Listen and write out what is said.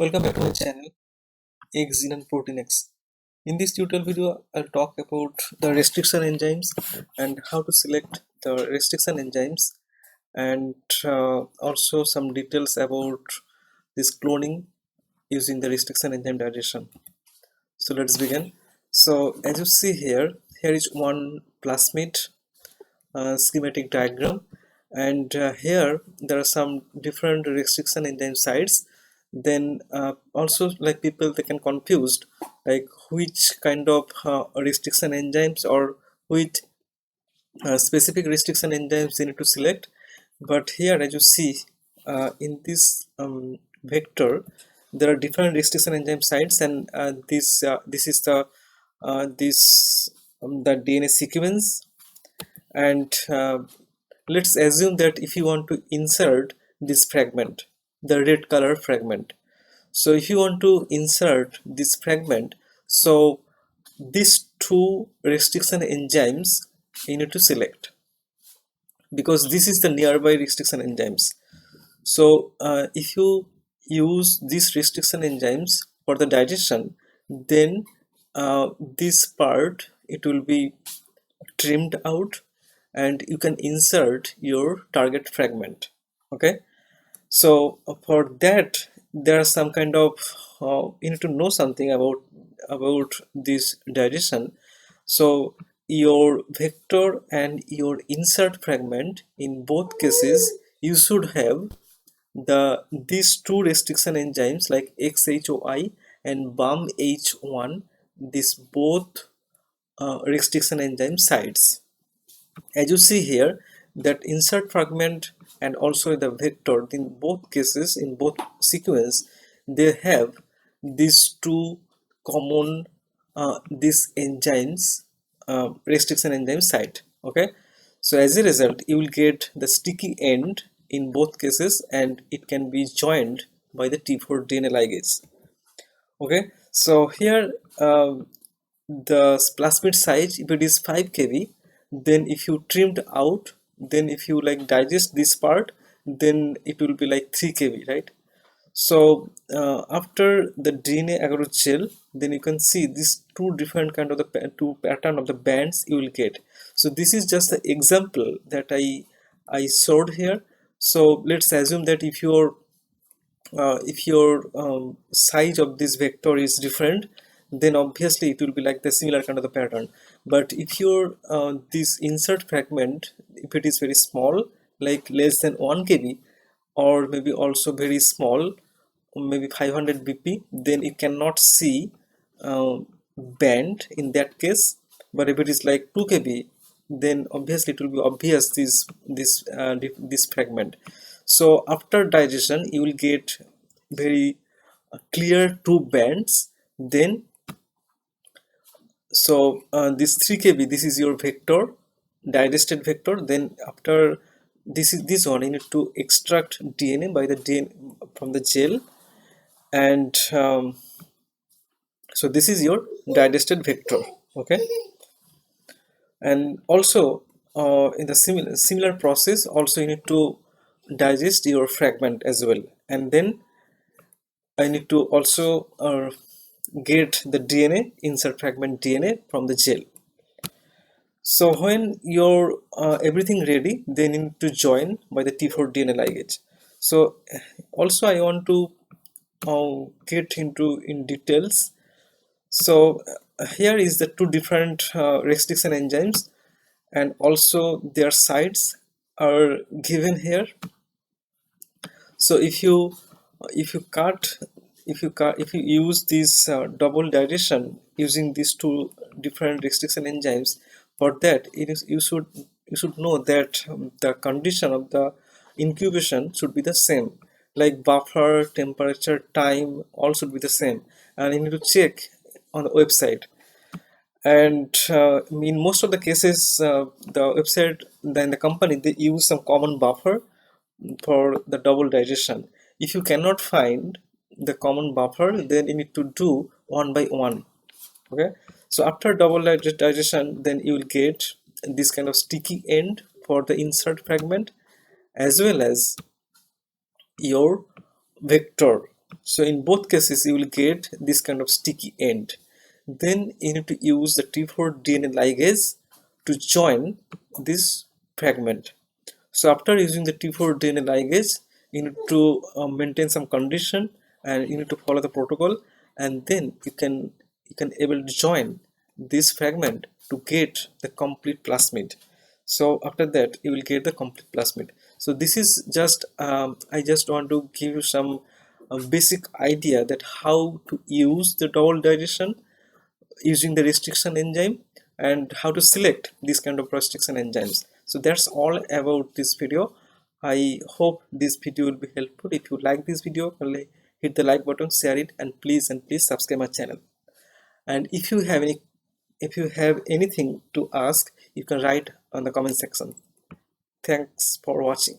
Welcome back to my channel, Xgene and proteinX. In this tutorial video, I'll talk about the restriction enzymes and how to select the restriction enzymes, and also some details about this cloning using the restriction enzyme digestion. So let's begin. So as you see here, here is one plasmid schematic diagram, and here there are some different restriction enzyme sites. Then also, like, people, they can confused like which kind of restriction enzymes or which specific restriction enzymes they need to select. But here, as you see, in this vector, there are different restriction enzyme sites, and this is the DNA sequence. And let's assume that if you want to insert this fragment, the red color fragment, so if you want to insert this fragment, so these two restriction enzymes you need to select, because this is the nearby restriction enzymes. So if you use these restriction enzymes for the digestion, then this part, it will be trimmed out and you can insert your target fragment. Okay, so for that, there are some kind of you need to know something about this digestion. So your vector and your insert fragment, in both cases you should have these two restriction enzymes like XHOI and BAMH1, these both restriction enzyme sites. As you see here, that insert fragment and also the vector, in both cases, in both sequence, they have these two common these enzymes, restriction enzyme site. Okay, so as a result, you will get the sticky end in both cases, and it can be joined by the T4 DNA ligase. Okay, so here the plasmid size, if it is 5 kb, then if you trimmed out, then if you like digest this part, then it will be like 3 kb, right? So after the DNA agar gel, then you can see these two different kind of two pattern of the bands you will get. So this is just the example that I showed here. So let's assume that if your size of this vector is different, then obviously it will be like the similar kind of the pattern. But if your this insert fragment, if it is very small, like less than 1 kb, or maybe also very small, maybe 500 bp, then it cannot see band in that case. But if it is like 2 kb, then obviously it will be obvious this fragment. So after digestion, you will get very clear two bands. Then so this 3 kb, this is your vector, digested vector. Then after this one, you need to extract DNA by the DNA from the gel, and so this is your digested vector. Okay, and also in the similar process, also you need to digest your fragment as well, and then I need to also get the DNA, insert fragment DNA from the gel. So when your everything ready, then you need to join by the T4 DNA ligase. So also I want to get into in details. So here is the two different restriction enzymes, and also their sites are given here. So if you use this double digestion using these two different restriction enzymes, for that you should know that the condition of the incubation should be the same, like buffer, temperature, time, all should be the same, and you need to check on the website. And in most of the cases, the website, then the company, they use some common buffer for the double digestion. If you cannot find the common buffer, then you need to do one by one. Okay, so after double digestion, then you will get this kind of sticky end for the insert fragment, as well as your vector So in both cases you will get this kind of sticky end. Then you need to use the T4 DNA ligase to join this fragment. So after using the T4 DNA ligase, you need to maintain some condition and you need to follow the protocol, and then you can able to join this fragment to get the complete plasmid. So after that you will get the complete plasmid. So this is just I just want to give you some basic idea that how to use the double digestion using the restriction enzyme and how to select these kind of restriction enzymes. So that's all about this video. I hope this video will be helpful. If you like this video, hit the like button, share it, and please subscribe my channel. And if you have anything to ask, you can write on the comment section. Thanks for watching.